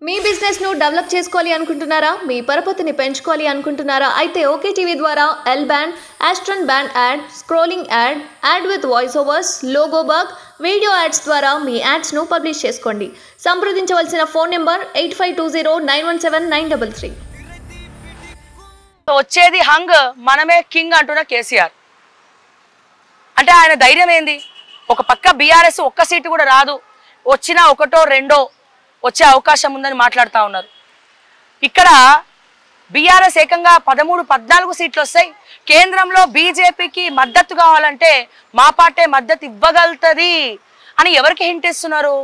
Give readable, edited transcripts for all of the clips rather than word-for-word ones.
మీ business ను develop చేసుకోవాలి అనుకుంటున్నారా? మీ పరపతిని పెంచుకోవాలి అనుకుంటున్నారా? అయితే ఓకే టీవీ ద్వారా L band, Aston band ad, scrolling ad, ad with voice overs, logo bug, video ads ద్వారా మీ యాడ్స్ ను పబ్లిష్ చేసుకోండి. సంప్రదించవలసిన ఫోన్ నెంబర్ 8520917933. వచ్చేది హంగ్ మనమే కింగ్ అంటున్న కేసీఆర్. అంటే ఆయన ధైర్యం ఏంది? ఒక పక్క బీఆర్ఎస్ ఒక్క సీటు కూడా రాదు, వచ్చినా ఒకటో రెండో వచ్చే అవకాశం ఉందని మాట్లాడుతూ ఉన్నారు. ఇక్కడ బీఆర్ఎస్ ఏకంగా 13-14 సీట్లు వస్తాయి. కేంద్రంలో బీజేపీకి మద్దతు కావాలంటే మా పార్టీ మద్దతు ఇవ్వగలుగుతుంది అని ఎవరికి హింట్ ఇస్తున్నారు?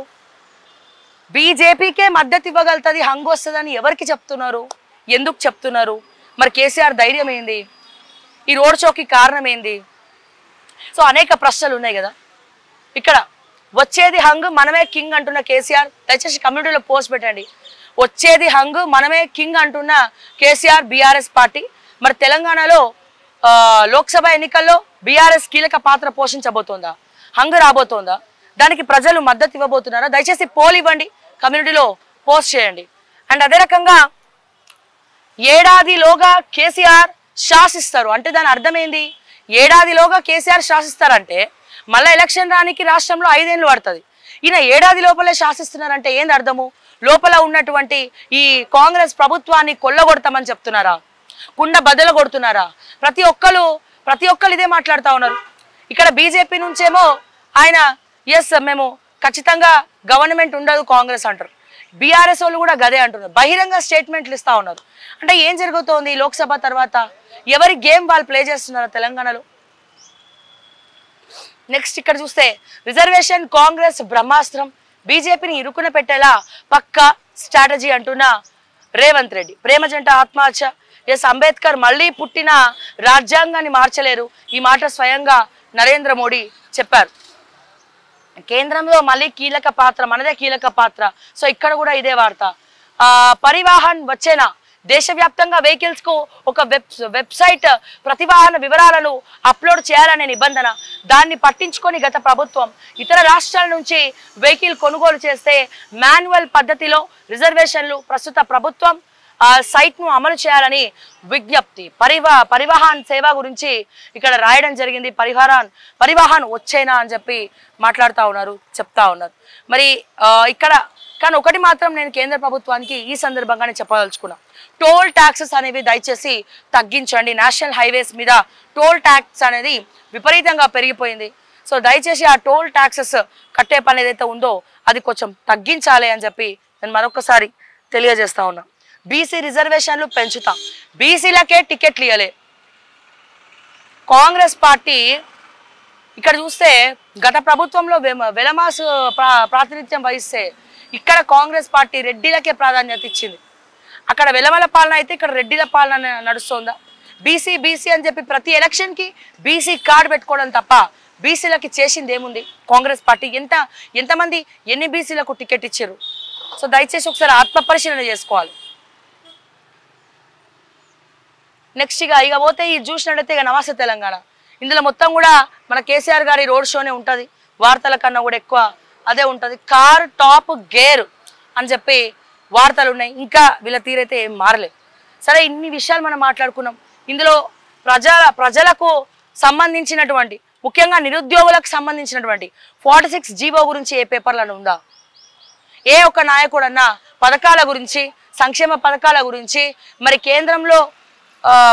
బీజేపీకే మద్దతు ఇవ్వగలుగుతుంది, హంగ్ వస్తుందని ఎవరికి చెప్తున్నారు? ఎందుకు చెప్తున్నారు? మరి కేసీఆర్ ధైర్యం ఏంది? ఈ రోడ్ షోకి కారణం ఏంది? సో అనేక ప్రశ్నలు ఉన్నాయి కదా. ఇక్కడ వచ్చేది హంగ్ మనమే కింగ్ అంటున్న కేసీఆర్. దయచేసి కమ్యూనిటీలో పోస్ట్ పెట్టండి. వచ్చేది హంగ్ మనమే కింగ్ అంటున్న కేసీఆర్ బీఆర్ఎస్ పార్టీ. మరి తెలంగాణలో లోక్సభ ఎన్నికల్లో బీఆర్ఎస్ కీలక పాత్ర పోషించబోతోందా? హంగ్ రాబోతోందా? దానికి ప్రజలు మద్దతు ఇవ్వబోతున్నారా? దయచేసి పోల్ ఇవ్వండి, కమ్యూనిటీలో పోస్ట్ చేయండి. అండ్ అదే రకంగా ఏడాదిలోగా కేసీఆర్ శాసిస్తారు అంటే దాని అర్థం ఏంది? ఏడాదిలోగా కేసీఆర్ శాసిస్తారంటే మళ్ళీ ఎలక్షన్ రానికి రాష్ట్రంలో 5 ఏళ్ళు పడుతుంది. ఈయన ఏడాది లోపలే శాసిస్తున్నారంటే ఏంది అర్థము? లోపల ఉన్నటువంటి ఈ కాంగ్రెస్ ప్రభుత్వాన్ని కొల్లగొడతామని చెప్తున్నారా? కుండ బద్దలు కొడుతున్నారా? ప్రతి ఒక్కరు ఇదే మాట్లాడుతూ ఉన్నారు. ఇక్కడ బీజేపీ నుంచేమో ఆయన ఎస్ మేము ఖచ్చితంగా గవర్నమెంట్ ఉండదు కాంగ్రెస్ అంటారు. బీఆర్ఎస్ వాళ్ళు కూడా గదే అంటున్నారు. బహిరంగ స్టేట్మెంట్లు ఇస్తూ ఉన్నారు. అంటే ఏం జరుగుతోంది లోక్సభ తర్వాత? ఎవరి గేమ్ వాళ్ళు ప్లే చేస్తున్నారు తెలంగాణలో? నెక్స్ట్ ఇక్కడ చూస్తే రిజర్వేషన్ కాంగ్రెస్ బ్రహ్మాస్త్రం, బీజేపీని ఇరుకున పెట్టేలా పక్కా స్ట్రాటజీ అంటున్న రేవంత్ రెడ్డి. ప్రేమ జంట ఆత్మహత్య, ఎస్ అంబేద్కర్ మళ్ళీ పుట్టిన రాజ్యాంగాన్ని మార్చలేరు, ఈ మాట స్వయంగా నరేంద్ర మోడీ చెప్పారు. కేంద్రంలో మళ్ళీ కీలక పాత్ర, మనదే కీలక పాత్ర. సో ఇక్కడ కూడా ఇదే వార్త. పరివాహన్ వచ్చేనా? దేశవ్యాప్తంగా వెహికల్స్ కు ఒక వెబ్సైట్ ప్రతివాహన వివరాలను అప్లోడ్ చేయాలనే నిబంధన, దాన్ని పట్టించుకొని గత ప్రభుత్వం ఇతర రాష్ట్రాల నుంచి వెహికల్ కొనుగోలు చేస్తే మాన్యువల్ పద్ధతిలో రిజర్వేషన్లు ప్రస్తుత ప్రభుత్వం సైట్ ను అమలు చేయాలని విజ్ఞప్తి. పరివాహన్ సేవ గురించి ఇక్కడ రాయడం జరిగింది. పరివాహన్ వచ్చేనా అని చెప్పి మాట్లాడుతూ ఉన్నారు, చెప్తా ఉన్నారు. మరి ఇక్కడ కానీ ఒకటి మాత్రం నేను కేంద్ర ప్రభుత్వానికి ఈ సందర్భంగానే చెప్పదలుచుకున్నా, టోల్ ట్యాక్సెస్ అనేవి దయచేసి తగ్గించండి. నేషనల్ హైవేస్ మీద టోల్ ట్యాక్స్ అనేది విపరీతంగా పెరిగిపోయింది. సో దయచేసి ఆ టోల్ ట్యాక్సెస్ కట్టే పని ఏదైతే ఉందో అది కొంచెం తగ్గించాలి అని చెప్పి నేను మరొకసారి తెలియజేస్తా ఉన్నా. బీసీ రిజర్వేషన్లు పెంచుతాం, బీసీలకే టికెట్లు ఇవ్వలే కాంగ్రెస్ పార్టీ. ఇక్కడ చూస్తే గత ప్రభుత్వంలో వెలమాస్ ప్రాతినిధ్యం వహిస్తే ఇక్కడ కాంగ్రెస్ పార్టీ రెడ్డిలకే ప్రాధాన్యత ఇచ్చింది. అక్కడ వెలమల పాలన అయితే ఇక్కడ రెడ్డిల పాలన నడుస్తుందా? బీసీ అని చెప్పి ప్రతి ఎలక్షన్కి బీసీ కార్డు పెట్టుకోవడం తప్ప బీసీలకి చేసింది ఏముంది కాంగ్రెస్ పార్టీ? ఎంతమంది ఎన్ని బీసీలకు టికెట్ ఇచ్చారు? సో దయచేసి ఒకసారి ఆత్మపరిశీలన చేసుకోవాలి. నెక్స్ట్ ఇక పోతే ఇది చూసినట్టయితే ఇక నమస్తే తెలంగాణ, ఇందులో మొత్తం కూడా మన కేసీఆర్ గారి రోడ్ షోనే ఉంటుంది. వార్తల కన్నా కూడా ఎక్కువ అదే ఉంటుంది. కార్ టాప్ గేర్ అని చెప్పి వార్తలు ఉన్నాయి. ఇంకా వీళ్ళ తీరైతే ఏం మారలేదు. సరే, ఇన్ని విషయాలు మనం మాట్లాడుకున్నాం. ఇందులో ప్రజలకు సంబంధించినటువంటి, ముఖ్యంగా నిరుద్యోగులకు సంబంధించినటువంటి 46 జీవో గురించి ఏ పేపర్లను ఉందా? ఏ ఒక్క నాయకుడన్నా పథకాల గురించి, సంక్షేమ పథకాల గురించి, మరి కేంద్రంలో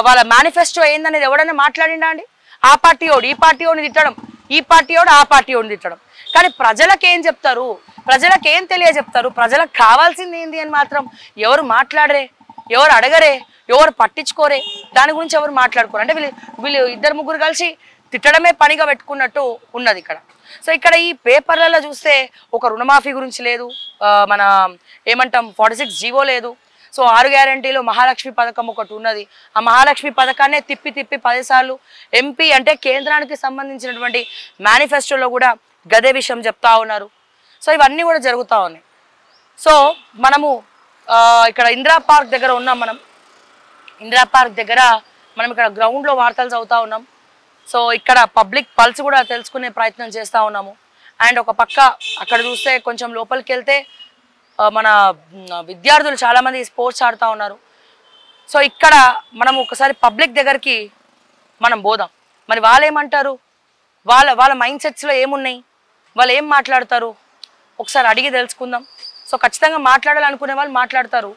వాళ్ళ మేనిఫెస్టో ఏందనేది ఎవడన్నా మాట్లాడిండా అండి? ఆ పార్టీ ఓడి ఈ పార్టీ ఓడిని తిట్టడం, ఈ పార్టీ ఓడి ఆ పార్టీ ఓడిని తిట్టడం. కానీ ప్రజలకేం చెప్తారు? ప్రజలకేం తెలియజెప్తారు? ప్రజలకు కావాల్సింది ఏంది అని మాత్రం ఎవరు మాట్లాడరే, ఎవరు అడగరే, ఎవరు పట్టించుకోరే, దాని గురించి ఎవరు మాట్లాడుకోరు. అంటే వీళ్ళు 2-3 కలిసి తిట్టడమే పనిగా పెట్టుకున్నట్టు ఉన్నది ఇక్కడ. సో ఇక్కడ ఈ పేపర్లలో చూస్తే ఒక రుణమాఫీ గురించి లేదు, మన ఏమంటాం 46 జీవో లేదు. సో 6 గ్యారంటీలో మహాలక్ష్మి పథకం ఒకటి ఉన్నది. ఆ మహాలక్ష్మి పథకాన్నే తిప్పి 10 సార్లు ఎంపీ అంటే కేంద్రానికి సంబంధించినటువంటి మేనిఫెస్టోలో కూడా గదే విషయం చెప్తా ఉన్నారు. సో ఇవన్నీ కూడా జరుగుతూ ఉన్నాయి. సో మనము ఇక్కడ ఇందిరా పార్క్ దగ్గర ఉన్నాం. ఇందిరా పార్క్ దగ్గర మనం ఇక్కడ గ్రౌండ్లో వార్తలు చదువుతూ ఉన్నాం. సో ఇక్కడ పబ్లిక్ పల్స్ కూడా తెలుసుకునే ప్రయత్నం చేస్తూ ఉన్నాము. అండ్ ఒక పక్క అక్కడ చూస్తే కొంచెం లోపలికి వెళ్తే మన విద్యార్థులు చాలామంది స్పోర్ట్స్ ఆడుతూ ఉన్నారు. సో ఇక్కడ మనం ఒకసారి పబ్లిక్ దగ్గరికి మనం పోదాం. మరి వాళ్ళు ఏమంటారు, వాళ్ళ మైండ్ సెట్స్లో ఏమున్నాయి, వాళ్ళు ఏం మాట్లాడతారు ఒకసారి అడిగి తెలుసుకుందాం. సో ఖచ్చితంగా మాట్లాడాలనుకునే వాళ్ళు మాట్లాడతారు.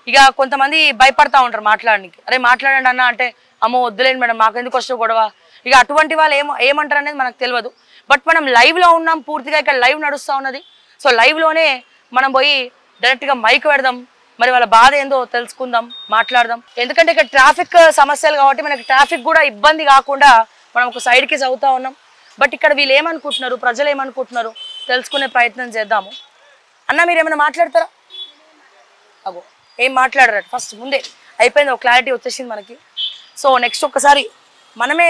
ఇక కొంతమంది భయపడతా ఉంటారు మాట్లాడడానికి. అరే మాట్లాడండి అన్న అంటే అమ్మో వద్దులేండి మేడం మాకెందుకు వస్తే గొడవ. ఇక అటువంటి వాళ్ళు ఏమంటారు అనేది మనకు తెలియదు. బట్ మనం లైవ్లో ఉన్నాం, పూర్తిగా ఇక్కడ లైవ్ నడుస్తూ ఉన్నది. సో లైవ్లోనే మనం పోయి డైరెక్ట్గా మైక్ పెడదాం, మరి వాళ్ళ బాధ ఏందో తెలుసుకుందాం, మాట్లాడదాం. ఎందుకంటే ఇక్కడ ట్రాఫిక్ సమస్యలు కాబట్టి మనకి ట్రాఫిక్ కూడా ఇబ్బంది కాకుండా మనం ఒక సైడ్కి చదువుతూ ఉన్నాం. బట్ ఇక్కడ వీళ్ళు ఏమనుకుంటున్నారు, ప్రజలు ఏమనుకుంటున్నారు తెలుసుకునే ప్రయత్నం చేద్దాము. అన్న మీరు ఏమైనా మాట్లాడతారా? అగో ఏం మాట్లాడరు ఫస్ట్ ముందే అయిపోయింది, ఒక క్లారిటీ వచ్చేసింది మనకి. సో నెక్స్ట్ ఒక్కసారి మనమే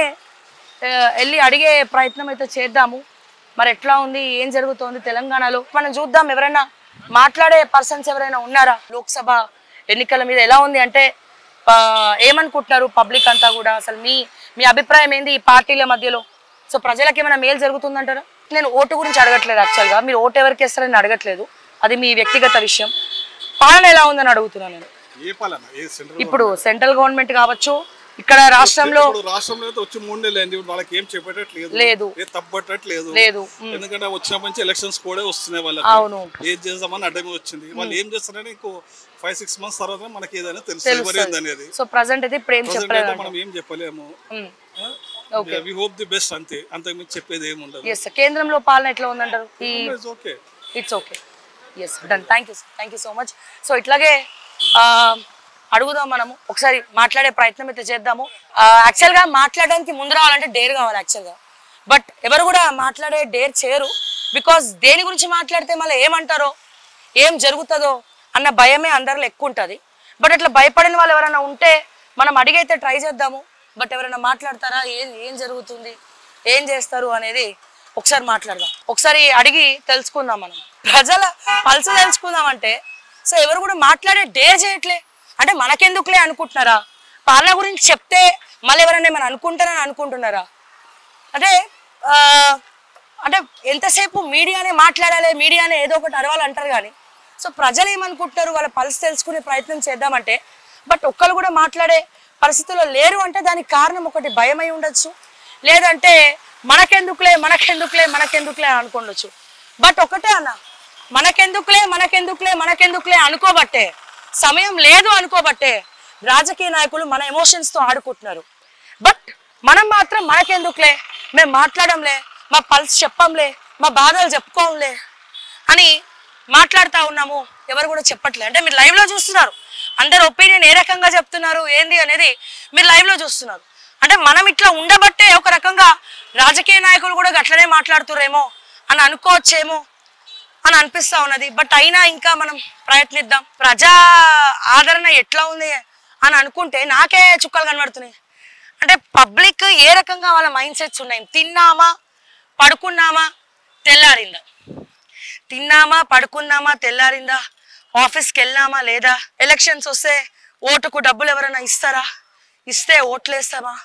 వెళ్ళి అడిగే ప్రయత్నం అయితే చేద్దాము. మరి ఎట్లా ఉంది, ఏం జరుగుతోంది తెలంగాణలో మనం చూద్దాం. ఎవరైనా మాట్లాడే పర్సన్స్ ఎవరైనా ఉన్నారా? లోక్సభ ఎన్నికల మీద ఎలా ఉంది అంటే ఏమనుకుంటున్నారు పబ్లిక్ అంతా కూడా? అసలు మీ అభిప్రాయం ఏంది ఈ పార్టీల మధ్యలో? సో ప్రజలకు ఏమైనా మేలు జరుగుతుందంటారా? నేను ఓటు గురించి అడగట్లేదు, యాక్చువల్గా మీరు ఓటు ఎవరికి వేస్తారని అడగట్లేదు, అది మీ వ్యక్తిగత విషయం. పాలన ఎలా ఉందని అడుగుతున్నాను నేను. ఇప్పుడు సెంట్రల్ గవర్నమెంట్ కావచ్చు, ఇక్కడ రాష్ట్రంలో వచ్చి 3 నెలలు వాళ్ళకి ఏం చెప్పేటట్లేదు, లేదు తప్పట్లేదు, లేదు. ఎందుకంటే వచ్చిన నుంచి ఎలక్షన్స్ కూడా వస్తున్నాయి వాళ్ళకి. అవును, ఏం చేద్దామని అడ్డమే వచ్చింది. వాళ్ళు ఏం చేస్తారని ఇంకో 5-6 months తర్వాత మనకి ఏదైనా తెలుస్తుంది అనేది. సో ప్రెసెంట్ అయితే ఇప్పుడు ఏం చెప్పలేదు, మనం ఏం చెప్పలేము. వి హోప్ ది బెస్ట్, అంతే, అంతకు మించి చెప్పేది ఏమి ఉండదు. yes కేంద్రంలో పాలన ఎట్లా ఉందంటారు? Okay, it's okay. yes done, thank you so much. So ఇట్లాగే అడుగుదాం, మనము ఒకసారి మాట్లాడే ప్రయత్నం అయితే చేద్దాము. యాక్చువల్గా మాట్లాడడానికి ముందు రావాలంటే డేర్ కావాలి యాక్చువల్గా, బట్ ఎవరు కూడా మాట్లాడే డేర్ చేయరు. బికాస్ దేని గురించి మాట్లాడితే మళ్ళీ ఏమంటారో, ఏం జరుగుతుందో అన్న భయమే అందరిలో ఎక్కువ ఉంటుంది. బట్ అట్లా భయపడిన వాళ్ళు ఎవరైనా ఉంటే మనం అడిగైతే ట్రై చేద్దాము. బట్ ఎవరైనా మాట్లాడతారా, ఏం జరుగుతుంది, ఏం చేస్తారు అనేది ఒకసారి మాట్లాడదాం, ఒకసారి అడిగి తెలుసుకుందాం. మనం ప్రజల పల్స తెలుసుకుందాం అంటే సో ఎవరు కూడా మాట్లాడే డేర్ చేయట్లే. అంటే మనకెందుకులే అనుకుంటున్నారా? పాలన గురించి చెప్తే మళ్ళీ ఎవరైనా ఏమైనా అనుకుంటారని అనుకుంటున్నారా? అంటే అంటే ఎంతసేపు మీడియానే మాట్లాడాలి, మీడియానే ఏదో ఒకటి అడవాలంటారు కానీ సో ప్రజలు ఏమనుకుంటారు, వాళ్ళ పల్స్ తెలుసుకునే ప్రయత్నం చేద్దామంటే బట్ ఒక్కరు కూడా మాట్లాడే పరిస్థితుల్లో లేరు. అంటే దానికి కారణం ఒకటి భయమై ఉండొచ్చు, లేదంటే మనకెందుకులే అనుకోవచ్చు. బట్ ఒకటే అన్న, మనకెందుకులే అనుకోబట్టే, సమయం లేదు అనుకోబట్టే రాజకీయ నాయకులు మన ఎమోషన్స్తో ఆడుకుంటున్నారు. బట్ మనం మాత్రం మనకెందుకులే, మేము మాట్లాడంలే, మా పల్స్ చెప్పంలే, మా బాధలు చెప్పుకోంలే అని మాట్లాడుతూ ఉన్నాము. ఎవరు కూడా చెప్పట్లే. అంటే మీరు లైవ్లో చూస్తున్నారు, అందరు ఒపీనియన్ ఏ రకంగా చెప్తున్నారు ఏంది అనేది మీరు లైవ్లో చూస్తున్నారు. అంటే మనం ఇట్లా ఉండబట్టే ఒక రకంగా రాజకీయ నాయకులు కూడా అట్లనే మాట్లాడుతురేమో అని అనుకోవచ్చేమో అని అనిపిస్తూ ఉన్నది. బట్ అయినా ఇంకా మనం ప్రయత్నిద్దాం. ప్రజా ఆదరణ ఎట్లా ఉంది అని అనుకుంటే నాకే చుక్కలు కనబడుతున్నాయి. అంటే పబ్లిక్ ఏ రకంగా వాళ్ళ మైండ్ సెట్స్ ఉన్నాయి. తిన్నామా పడుకున్నామా తెల్లారిందా, ఆఫీస్కి వెళ్ళామా లేదా, ఎలక్షన్స్ వస్తే ఓటుకు డబ్బులు ఎవరైనా ఇస్తారా, ఇస్తే ఓట్లేస్తామా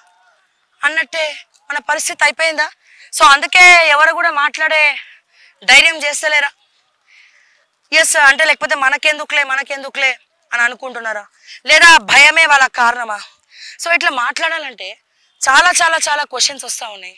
అన్నట్టే మన పరిస్థితి అయిపోయిందా? సో అందుకే ఎవరు కూడా మాట్లాడే ధైర్యం చేస్తలేరా? ఎస్ అంటే లేకపోతే మనకెందుకులే అని అనుకుంటున్నారా, లేదా భయమే వాళ్ళ కారణమా? సో ఇట్లా మాట్లాడాలంటే చాలా క్వశ్చన్స్ వస్తూ ఉన్నాయి.